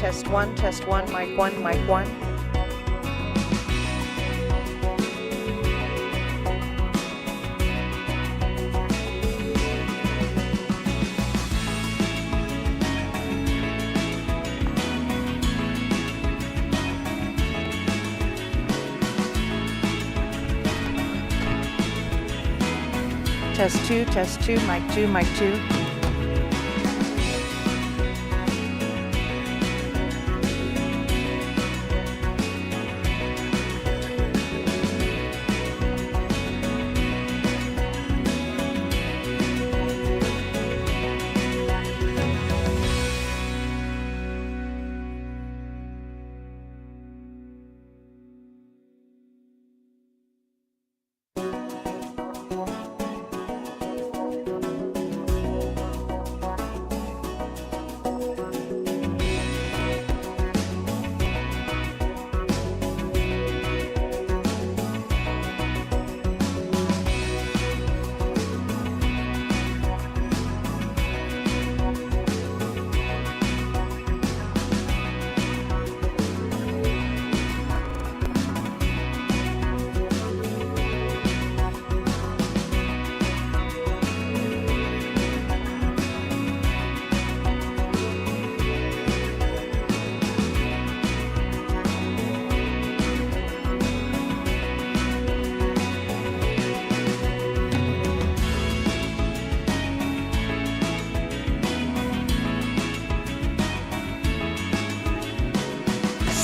test one, mic one, mic one. Test two, mic two, mic two.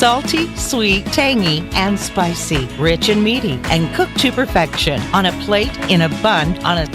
Salty, sweet, tangy, and spicy, rich and meaty, and cooked to perfection on a plate, in a bun, on a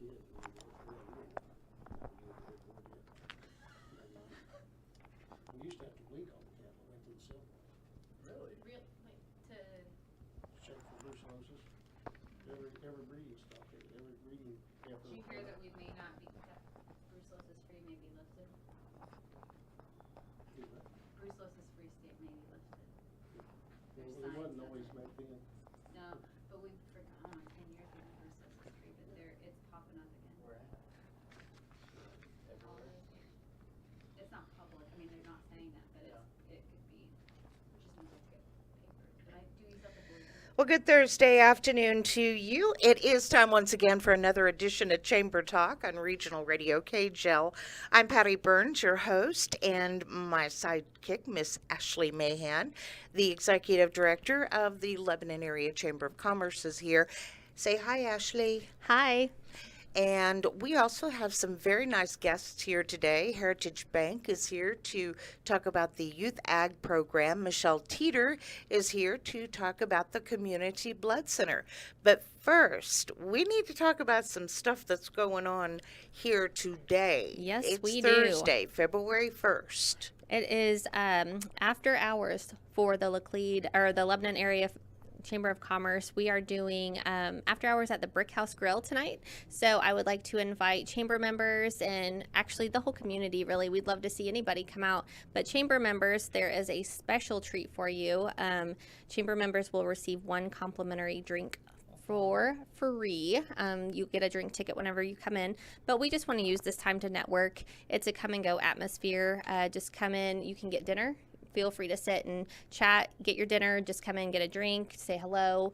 did. We used to have to blink on the cattle, went to the cell phone. Really? To Check for brucellosis. Every breeding stock, every breeding heifer. do you hear that we may not be brucellosis free may be lifted? Do that. Brucellosis free state may be lifted. Well, There's it wasn't signs of always it. back then. No, but we've for I don't know 10 years we've been brucellosis free, but it's popping up again. Where at? All Everywhere. over. It's not public. I mean, they're not saying that, but it could be. Which just means let's get papers. But I do use up the bulletin. Well, good Thursday afternoon to you. It is time once again for another edition of Chamber Talk on Regional Radio KJEL. I'm Patty Burns, your host, and my sidekick, Miss Ashley Mahan, the Executive Director of the Lebanon Area Chamber of Commerce, is here. Say hi, Ashley. Hi. And we also have some very nice guests here today. Heritage Bank is here to talk about the Youth Ag program. Michelle Teeter is here to talk about the Community Blood Center. But first, we need to talk about some stuff that's going on here today. Yes, it's we do. Thursday, February 1st. It is after hours for the Laclede or the Lebanon Area Chamber of Commerce. We are doing after hours at the Brick House Grill tonight. So I would like to invite chamber members and actually the whole community, really. We'd love to see anybody come out. But chamber members, there is a special treat for you. Chamber members will receive one complimentary drink for free. You get a drink ticket whenever you come in, but we just want to use this time to network. It's a come and go atmosphere. Just come in, you can get dinner. Feel free to sit and chat, get your dinner, just come in, get a drink, say hello,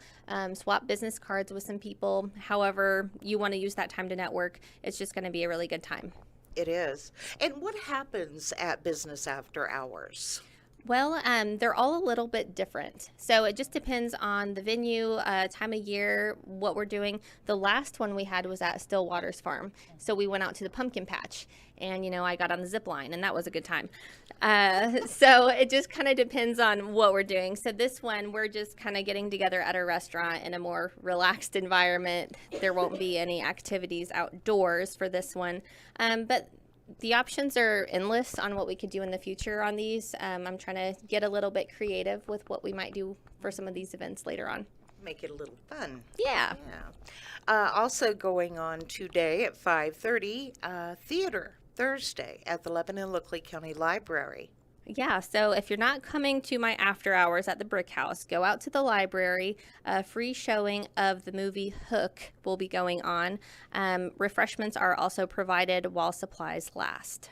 swap business cards with some people. However you want to use that time to network, it's just going to be a really good time. It is. And what happens at business after hours? Well, they're all a little bit different. So it just depends on the venue, time of year, what we're doing. The last one we had was at Stillwater's farm. So we went out to the pumpkin patch and, I got on the zip line and that was a good time. So it just kind of depends on what we're doing. So this one, we're just kind of getting together at a restaurant in a more relaxed environment. There won't be any activities outdoors for this one. But the options are endless on what we could do in the future on these. I'm trying to get a little bit creative with what we might do for some of these events later on. Make it a little fun. Yeah. Also going on today at 5:30, theater Thursday at the Lebanon Laclede County Library. Yeah, so if you're not coming to my after hours at the Brick House, go out to the library. A free showing of the movie Hook will be going on. Refreshments are also provided while supplies last.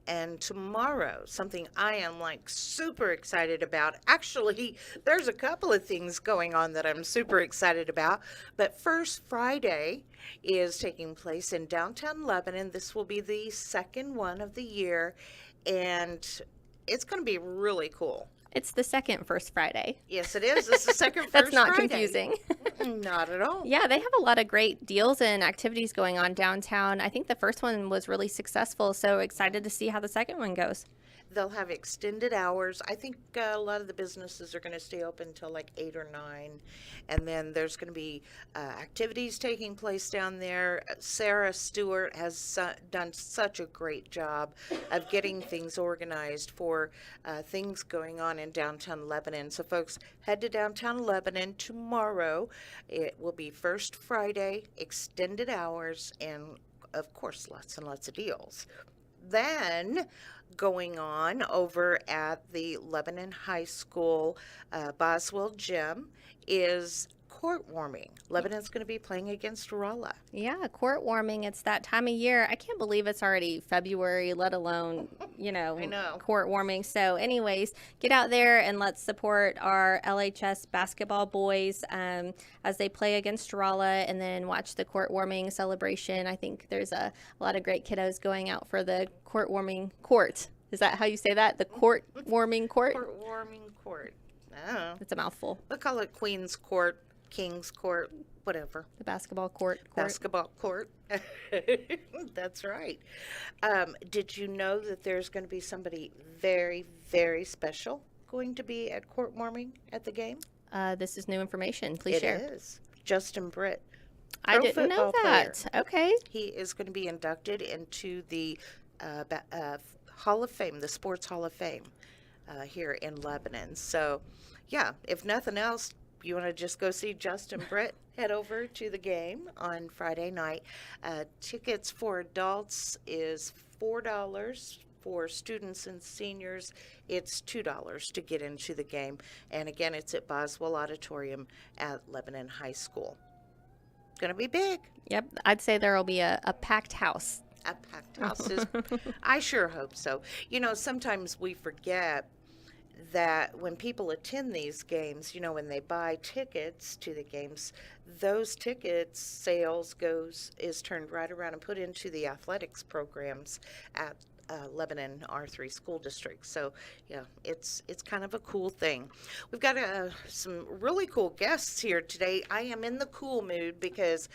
And tomorrow, something I am super excited about. Actually, there's a couple of things going on that I'm super excited about. But First Friday is taking place in downtown Lebanon. This will be the second one of the year, and it's going to be really cool. It's the second First Friday. Yes, it is. It's the second First That's not Friday. confusing. Not at all. Yeah, they have a lot of great deals and activities going on downtown. I think the first one was really successful, so excited to see how the second one goes. They'll have extended hours. I think a lot of the businesses are going to stay open until 8 or 9. And then there's going to be activities taking place down there. Sarah Stewart has done such a great job of getting things organized for things going on in downtown Lebanon. So folks, head to downtown Lebanon tomorrow. It will be First Friday, extended hours, and of course, lots and lots of deals. Then going on over at the Lebanon High School Boswell Gym is court warming. Lebanon's going to be playing against Rolla. Yeah, court warming. It's that time of year. I can't believe it's already February, let alone, I know. court warming. So anyways, get out there and let's support our LHS basketball boys as they play against Rolla, and then watch the court warming celebration. I think there's a lot of great kiddos going out for the court warming court. Is that how you say that? The court warming court? Court warming court. Oh. It's a mouthful. We'll call it Queen's Court, King's Court, whatever. The basketball court. Basketball court. That's right. Did you know that there's going to be somebody very, very special going to be at court warming at the game? This is new information. Please share. It is. Justin Britt, I Pro didn't know football player. that. Okay. He is going to be inducted into the Hall of Fame, the Sports Hall of Fame, here in Lebanon. So, yeah, if nothing else, you want to just go see Justin Britt, head over to the game on Friday night. Tickets for adults is $4. For students and seniors, it's $2 to get into the game. And again, it's at Boswell Auditorium at Lebanon High School. Going to be big. Yep. I'd say there will be a packed house. A packed house is, I sure hope so. You know, sometimes we forget that when people attend these games, you know, when they buy tickets to the games, those tickets sales is turned right around and put into the athletics programs at Lebanon R3 school district. So yeah, it's kind of a cool thing. We've got some really cool guests here today. I am in the cool mood because,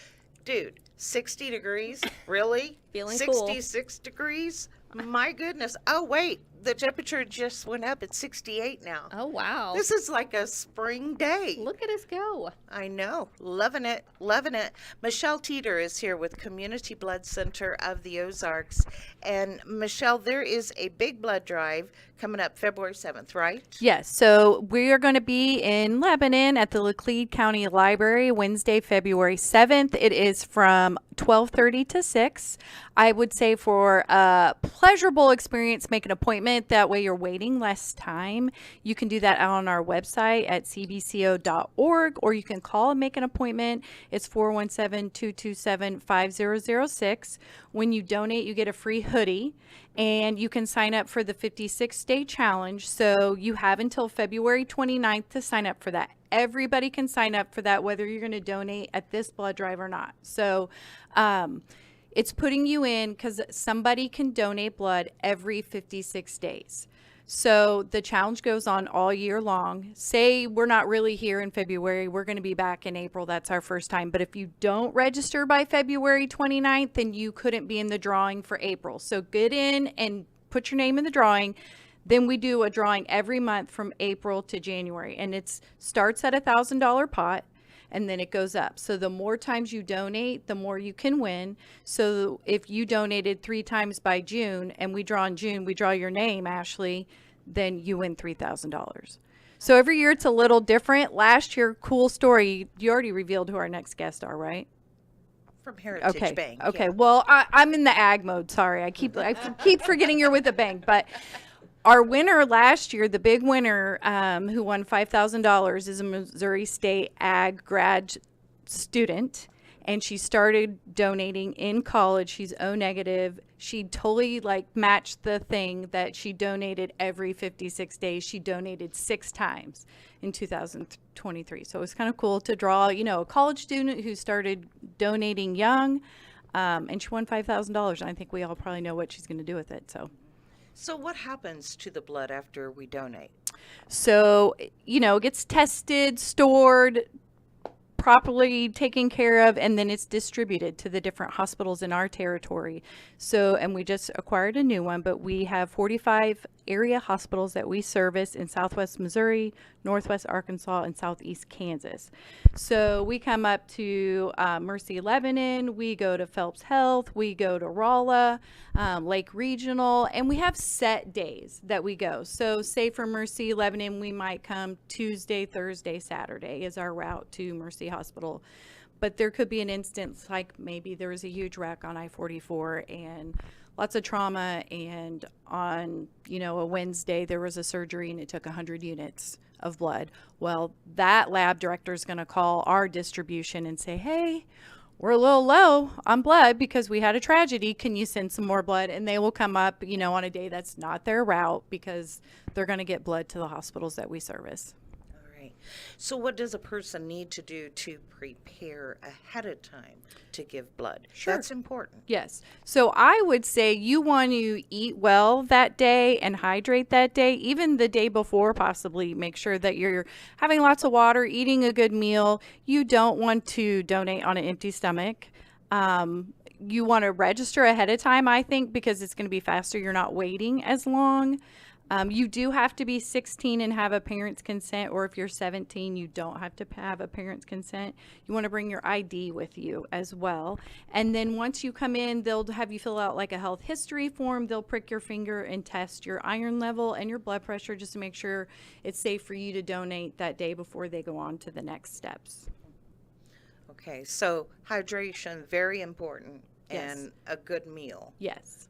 dude, 60 degrees, really? Feeling cool. 66 degrees? My goodness. Oh, wait, the temperature just went up. It's 68 now. Oh, wow. This is like a spring day. Look at us go. I know. Loving it. Loving it. Michelle Teeter is here with Community Blood Center of the Ozarks. And Michelle, there is a big blood drive coming up February 7th, right? Yes, so we are going to be in Lebanon at the Laclede County Library Wednesday, February 7th. It is from 12:30 to 6. I would say for a pleasurable experience, make an appointment. That way you're waiting less time. You can do that on our website at cbco.org, or you can call and make an appointment. It's 417-227-5006. When you donate, you get a free hoodie, and you can sign up for the 56-day challenge. So you have until February 29th to sign up for that. Everybody can sign up for that, whether you're going to donate at this blood drive or not. So it's putting you in because somebody can donate blood every 56 days. So the challenge goes on all year long. Say we're not really here in February, we're going to be back in April. That's our first time. But if you don't register by February 29th, then you couldn't be in the drawing for April. So get in and put your name in the drawing. Then we do a drawing every month from April to January, and it starts at $1,000 pot, and then it goes up. So the more times you donate, the more you can win. So if you donated 3 times by June, and we draw in June, we draw your name, Ashley, then you win $3,000. So every year it's a little different. Last year, cool story, you already revealed who our next guests are, right? From Heritage Bank. Okay. Yeah. Well, I'm in the ag mode. Sorry, I keep forgetting you're with the bank. But our winner last year, the big winner, who won $5,000, is a Missouri State ag grad student, and she started donating in college. She's O negative. She totally matched the thing that she donated every 56 days. She donated 6 times in 2023. So it was kind of cool to draw, a college student who started donating young, and she won $5,000. And I think we all probably know what she's going to do with it. So what happens to the blood after we donate? So, it gets tested, stored, properly taken care of, and then it's distributed to the different hospitals in our territory. So, and we just acquired a new one, but we have 45 area hospitals that we service in Southwest Missouri, Northwest Arkansas, and Southeast Kansas. So we come up to Mercy Lebanon, we go to Phelps Health, we go to Rolla, Lake Regional, and we have set days that we go. So say for Mercy Lebanon, we might come Tuesday, Thursday, Saturday is our route to Mercy Hospital. But there could be an instance like maybe there was a huge wreck on I-44 and lots of trauma, and on, a Wednesday there was a surgery and it took 100 units of blood. Well, that lab director is going to call our distribution and say, hey, we're a little low on blood because we had a tragedy. Can you send some more blood? And they will come up, on a day that's not their route because they're going to get blood to the hospitals that we service. So what does a person need to do to prepare ahead of time to give blood? Sure. That's important. Yes. So I would say you want to eat well that day and hydrate that day, even the day before, possibly make sure that you're having lots of water, eating a good meal. You don't want to donate on an empty stomach. You want to register ahead of time, I think, because it's going to be faster. You're not waiting as long. You do have to be 16 and have a parent's consent, or if you're 17, you don't have to have a parent's consent. You want to bring your ID with you as well. And then once you come in, they'll have you fill out like a health history form. They'll prick your finger and test your iron level and your blood pressure just to make sure it's safe for you to donate that day before they go on to the next steps. Okay, so hydration, very important, Yes. and a good meal. Yes.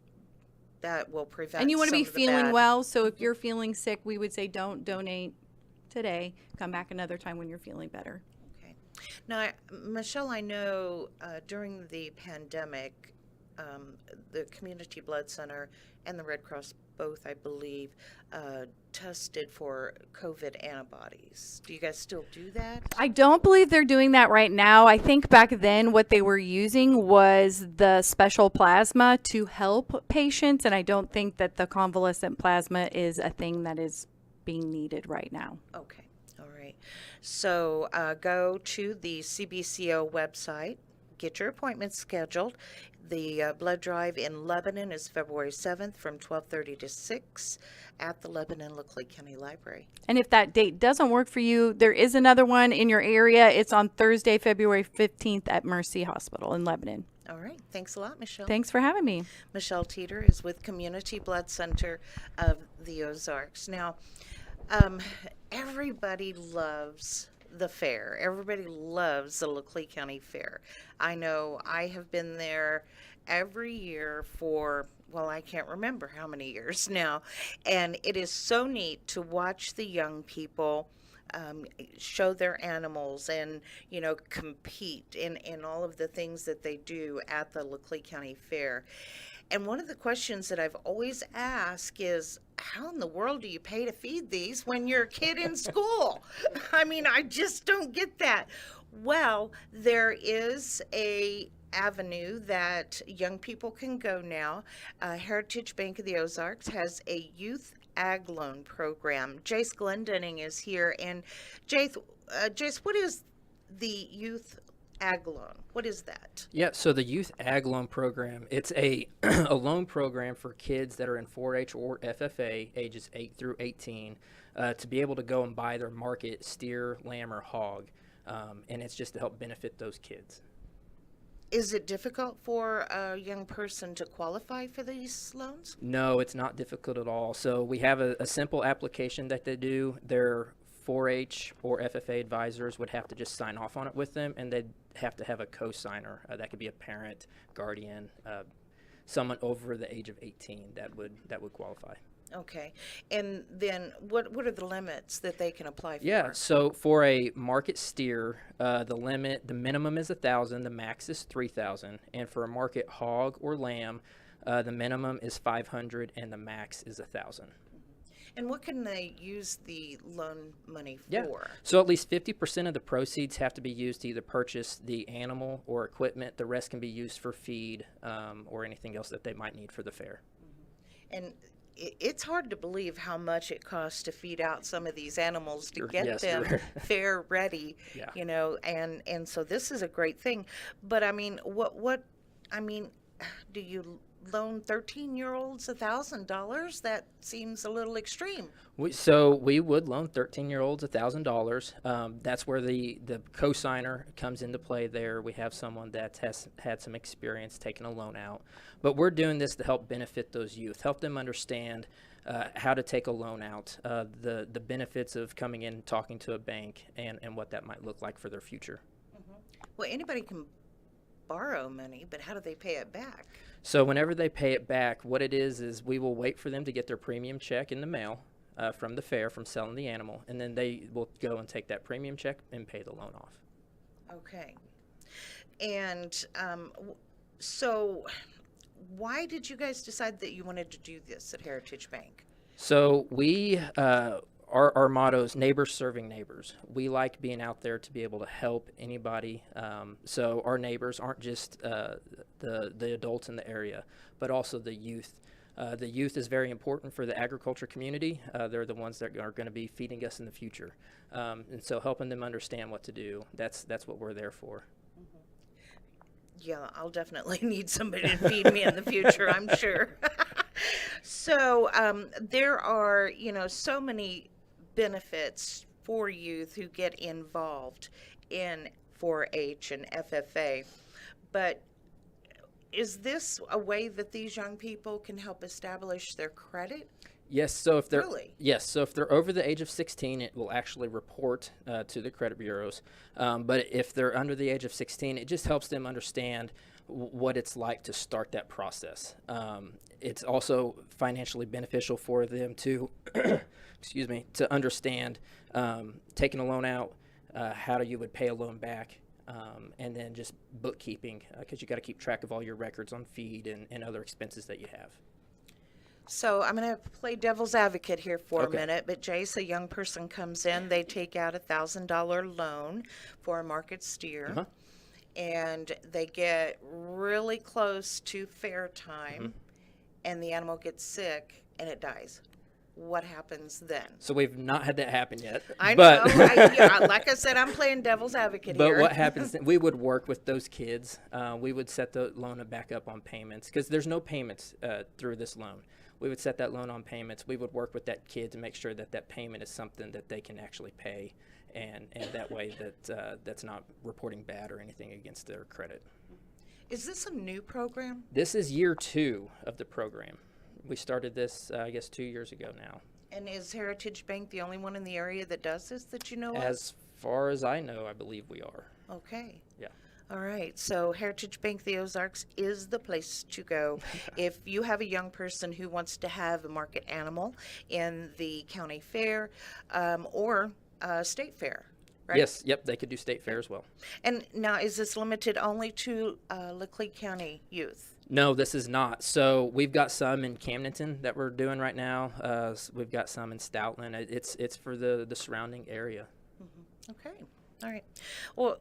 That will prevent And you want to some be of the feeling bad- well. So if you're feeling sick, we would say don't donate today. Come back another time when you're feeling better. Okay. Now, Michelle, I know during the pandemic, the Community Blood Center and the Red Cross both, I believe, tested for COVID antibodies. Do you guys still do that? I don't believe they're doing that right now. I think back then what they were using was the special plasma to help patients, and I don't think that the convalescent plasma is a thing that is being needed right now. Okay, all right. So go to the CBCO website, get your appointment scheduled. The blood drive in Lebanon is February 7th from 12:30 to 6 at the Lebanon Laclede County Library. And if that date doesn't work for you, there is another one in your area. It's on Thursday, February 15th at Mercy Hospital in Lebanon. All right, thanks a lot, Michelle. Thanks for having me. Michelle Teeter is with Community Blood Center of the Ozarks. Now, everybody loves the fair. Everybody loves the Laclede County Fair. I know I have been there every year for, well, I can't remember how many years now. And it is so neat to watch the young people show their animals and, you know, compete in all of the things that they do at the Laclede County Fair. And one of the questions that I've always asked is, how in the world do you pay to feed these when you're a kid in school? I mean, I just don't get that. Well, there is a avenue that young people can go now. Heritage Bank of the Ozarks has a youth ag loan program. Jace Glendinning is here. And Jace, what is the youth ag loan? What is that? Yeah, so the Youth Ag Loan Program, it's a, a loan program for kids that are in 4-H or FFA, ages 8 through 18, to be able to go and buy their market steer, lamb, or hog. And it's just to help benefit those kids. Is it difficult for a young person to qualify for these loans? No, it's not difficult at all. So we have a simple application that they do. Their 4-H or FFA advisors would have to just sign off on it with them, and they'd have to have a co-signer. That could be a parent, guardian, someone over the age of 18 that would qualify. Okay. And then what are the limits that they can apply for? Yeah, so for a market steer, the minimum is 1,000, the max is 3,000, and for a market hog or lamb, the minimum is 500 and the max is 1,000. And what can they use the loan money for? Yeah. So at least 50% of the proceeds have to be used to either purchase the animal or equipment. The rest can be used for feed or anything else that they might need for the fair. And it's hard to believe how much it costs to feed out some of these animals to get Yes, them you're- fair ready, Yeah. you know, and so this is a great thing. But I mean, do you loan 13-year-olds $1,000? That seems a little extreme. So we would loan 13-year-olds $1,000. That's where the co-signer comes into play there. We have someone that has had some experience taking a loan out. But we're doing this to help benefit those youth, help them understand how to take a loan out, the benefits of coming in and talking to a bank, and what that might look like for their future. Well, anybody can borrow money, but how do they pay it back? So whenever they pay it back, what it is we will wait for them to get their premium check in the mail from the fair, from selling the animal, and then they will go and take that premium check and pay the loan off. Okay. And so why did you guys decide that you wanted to do this at Heritage Bank? So we, our motto is neighbors serving neighbors. We like being out there to be able to help anybody. So our neighbors aren't just the adults in the area, but also the youth. The youth is very important for the agriculture community. They're the ones that are going to be feeding us in the future. And so helping them understand what to do, that's what we're there for. Yeah, I'll definitely need somebody to feed me in the future, I'm sure. So there are, so many benefits for youth who get involved in 4-H and FFA. But is this a way that these young people can help establish their credit? Yes, so if they're Really? yes, so if they're over the age of 16, it will actually report to the credit bureaus. But if they're under the age of 16, it just helps them understand what it's like to start that process. It's also financially beneficial for them to, excuse me, to understand taking a loan out, how you would pay a loan back, and then just bookkeeping, because you got to keep track of all your records on feed and other expenses that you have. So I'm going to play devil's advocate here for Okay. a minute. But Jace, a young person comes in, they take out $1,000 loan for a market steer, Uh-huh. and they get really close to fair time, and the animal gets sick and it dies. What happens then? So we've not had that happen yet. I but know. Like I said, I'm playing devil's advocate But here. what happens, we would work with those kids. We would set the loan back up on payments because there's no payments through this loan. We would set that loan on payments. We would work with that kid to make sure that that payment is something that they can actually pay, and that way that that's not reporting bad or anything against their credit. Is this a new program? This is year 2 of the program. We started this, I guess, 2 years ago now. And is Heritage Bank the only one in the area that does this that you know of? As far as I know, I believe we are. Okay. Yeah. All right. So Heritage Bank the Ozarks is the place to go if you have a young person who wants to have a market animal in the county fair or state fair, right? Yes. Yep. They could do state fair as well. And now, is this limited only to Laclede County youth? No, this is not. So we've got some in Camdenton that we're doing right now. We've got some in Stoutland. It's for the surrounding area. Okay. All right. Well,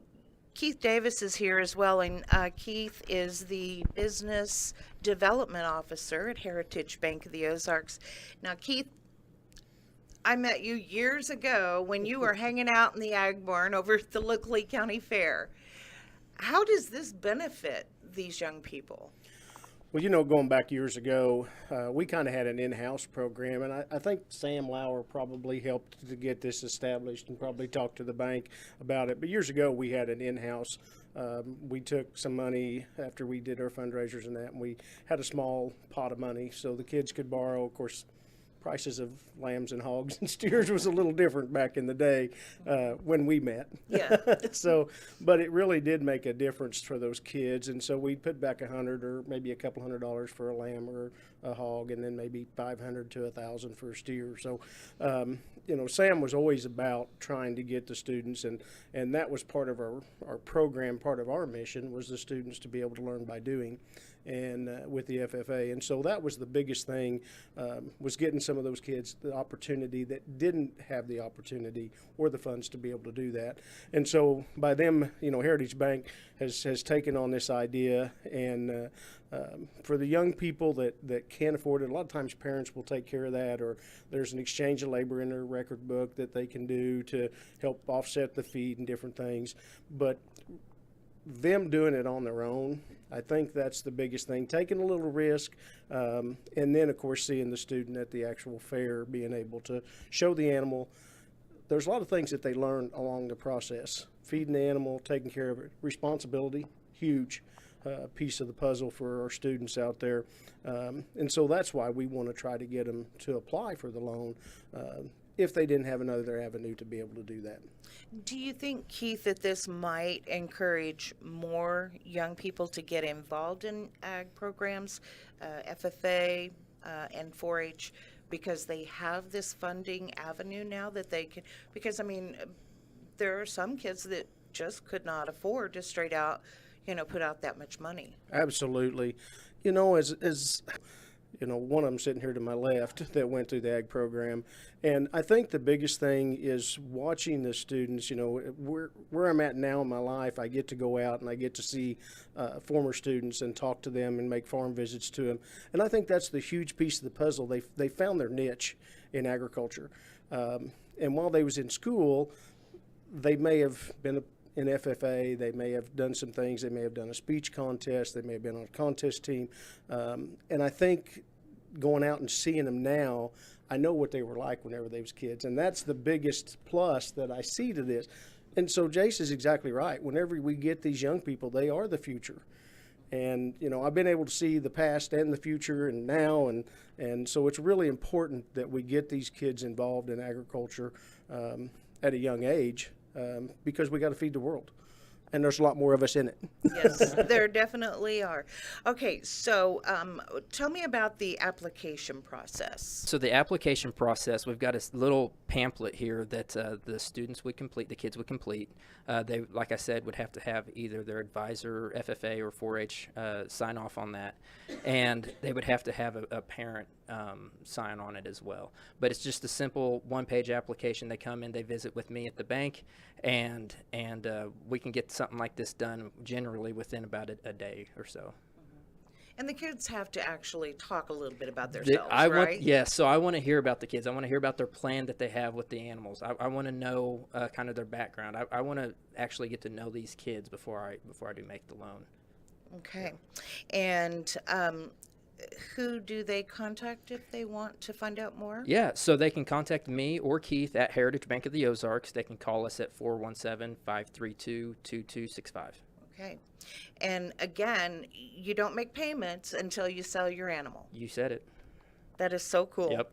Keith Davis is here as well, and Keith is the Business Development Officer at Heritage Bank of the Ozarks. Now, Keith, I met you years ago when you were hanging out in the Ag Barn over at the Laclede County Fair. How does this benefit these young people? Well, going back years ago, we kind of had an in-house program, and I think Sam Lauer probably helped to get this established and probably talked to the bank about it. But years ago, we had an in-house. We took some money after we did our fundraisers and that, and we had a small pot of money so the kids could borrow. Of course, prices of lambs and hogs and steers was a little different back in the day when we met. Yeah. So, but it really did make a difference for those kids, and so we put back $100 or maybe a couple $100 for a lamb or a hog, and then maybe $500 to $1,000 for a steer. So, Sam was always about trying to get the students, and that was part of our program. Part of our mission was the students to be able to learn by doing, and with the FFA, and so that was the biggest thing, was getting some of those kids the opportunity that didn't have the opportunity or the funds to be able to do that. And so by them, Heritage Bank has taken on this idea, and for the young people that can't afford it, a lot of times parents will take care of that, or there's an exchange of labor in their record book that they can do to help offset the feed and different things. But them doing it on their own, I think that's the biggest thing, taking a little risk, and then of course seeing the student at the actual fair being able to show the animal. There's a lot of things that they learn along the process. Feeding the animal, taking care of it, responsibility, huge piece of the puzzle for our students out there. And so that's why we want to try to get them to apply for the loan if they didn't have another avenue to be able to do that. Do you think, Keith, that this might encourage more young people to get involved in ag programs, FFA, and 4-H, because they have this funding avenue now that they can? Because, there are some kids that just could not afford to straight out, put out that much money. Absolutely. As one of them sitting here to my left that went through the ag program. And I think the biggest thing is watching the students, where I'm at now in my life, I get to go out and I get to see former students and talk to them and make farm visits to them. And I think that's the huge piece of the puzzle. They found their niche in agriculture. And while they was in school, they may have been in FFA, they may have done some things, they may have done a speech contest, they may have been on a contest team, and I think going out and seeing them now, I know what they were like whenever they was kids, and that's the biggest plus that I see to this. And so Jace is exactly right. Whenever we get these young people, they are the future. And, you know, I've been able to see the past and the future and now, and so it's really important that we get these kids involved in agriculture at a young age because we got to feed the world. And there's a lot more of us in it. Yes, there definitely are. Okay, so tell me about the application process. So the application process, we've got a little pamphlet here that the students would complete, the kids would complete. They, like I said, would have to have either their advisor, FFA, or 4-H sign off on that. And they would have to have a parent sign on it as well. But it's just a simple one-page application. They come in, they visit with me at the bank, and we can get something like this done generally within about a day or so. And the kids have to actually talk a little bit about themselves, right? Yes, so I want to hear about the kids. I want to hear about their plan that they have with the animals. I want to know kind of their background. I want to actually get to know these kids before I do make the loan. Okay. And who do they contact if they want to find out more? Yeah, so they can contact me or Keith at Heritage Bank of the Ozarks. They can call us at 417-532-2265. Okay. And again, you don't make payments until you sell your animal. You said it. That is so cool. Yep.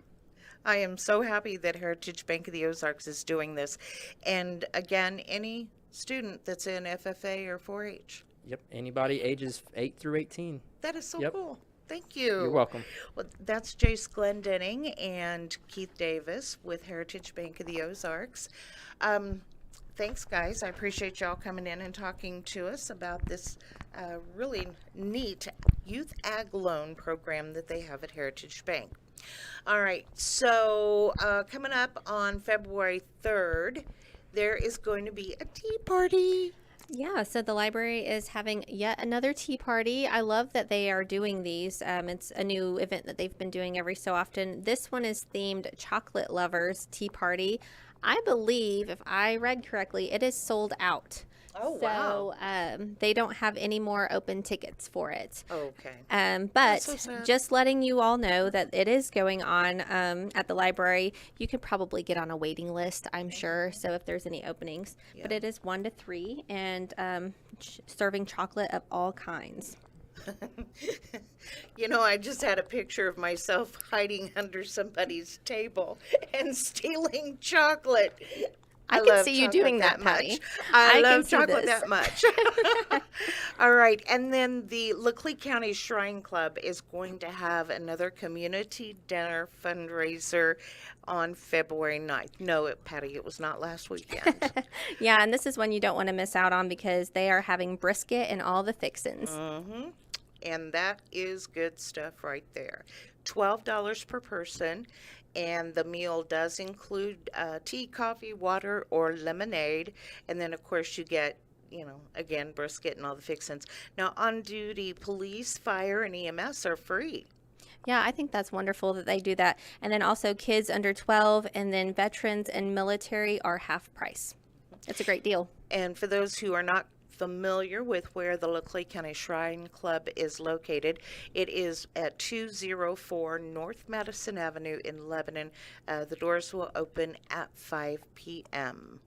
I am so happy that Heritage Bank of the Ozarks is doing this. And again, any student that's in FFA or 4-H. Yep, anybody ages 8 through 18. That is so Yep. cool. Thank you. You're welcome. Well, that's Jace Glendenning and Keith Davis with Heritage Bank of the Ozarks. Thanks, guys. I appreciate y'all coming in and talking to us about this really neat youth ag loan program that they have at Heritage Bank. All right, so coming up on February 3rd, there is going to be a tea party. Yeah, so the library is having yet another tea party. I love that they are doing these. It's a new event that they've been doing every so often. This one is themed Chocolate Lovers Tea Party. I believe, if I read correctly, it is sold out. Oh, wow. So they don't have any more open tickets for it. Okay. But so sad. just letting you all know that it is going on at the library. You could probably get on a waiting list, I'm sure, so if there's any openings. Yeah. But it is 1 to 3 and serving chocolate of all kinds. You know, I just had a picture of myself hiding under somebody's table and stealing chocolate. I can love see you chocolate doing that, much. Patty. I I can love see chocolate this. that much. All right. And then the Laclede County Shrine Club is going to have another community dinner fundraiser on February 9th. No, Patty, it was not last weekend. Yeah, and this is one you don't want to miss out on because they are having brisket and all the fixins. Mm-hmm. And that is good stuff right there. $12 per person. And the meal does include tea, coffee, water, or lemonade. And then, of course, you get, you know, again, brisket and all the fixins. Now, on-duty police, fire, and EMS are free. Yeah, I think that's wonderful that they do that. And then also kids under 12 and then veterans and military are half price. It's a great deal. And for those who are not familiar with where the Laclede County Shrine Club is located, it is at 204 North Madison Avenue in Lebanon. The doors will open at 5 p.m.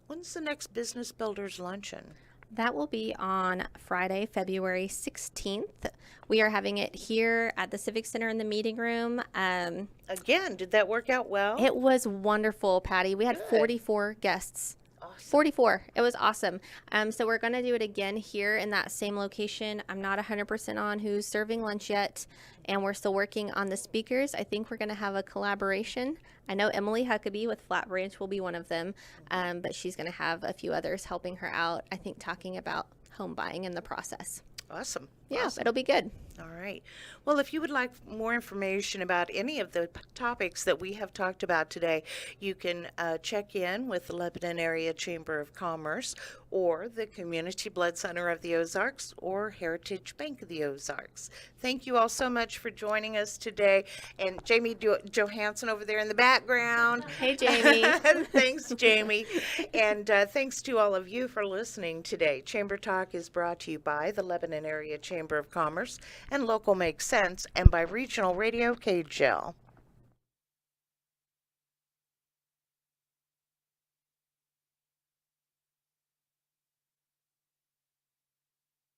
When's the next Business Builders Luncheon? That will be on Friday, February 16th. We are having it here at the Civic Center in the meeting room. Again, did that work out well? It was wonderful, Patty. We had 44 guests. Awesome. 44. It was awesome. So we're going to do it again here in that same location. I'm not 100% on who's serving lunch yet, and we're still working on the speakers. I think we're going to have a collaboration. I know Emily Huckabee with Flat Branch will be one of them, but she's going to have a few others helping her out, I think talking about home buying in the process. Awesome. Yeah, Awesome. it'll be good. All right. Well, if you would like more information about any of the topics that we have talked about today, you can check in with the Lebanon Area Chamber of Commerce or the Community Blood Center of the Ozarks or Heritage Bank of the Ozarks. Thank you all so much for joining us today. And Jamie Johansson over there in the background. Hey, Jamie. Thanks, Jamie. And thanks to all of you for listening today. Chamber Talk is brought to you by the Lebanon Area Chamber of Commerce and local makes sense, and by regional radio KJEL.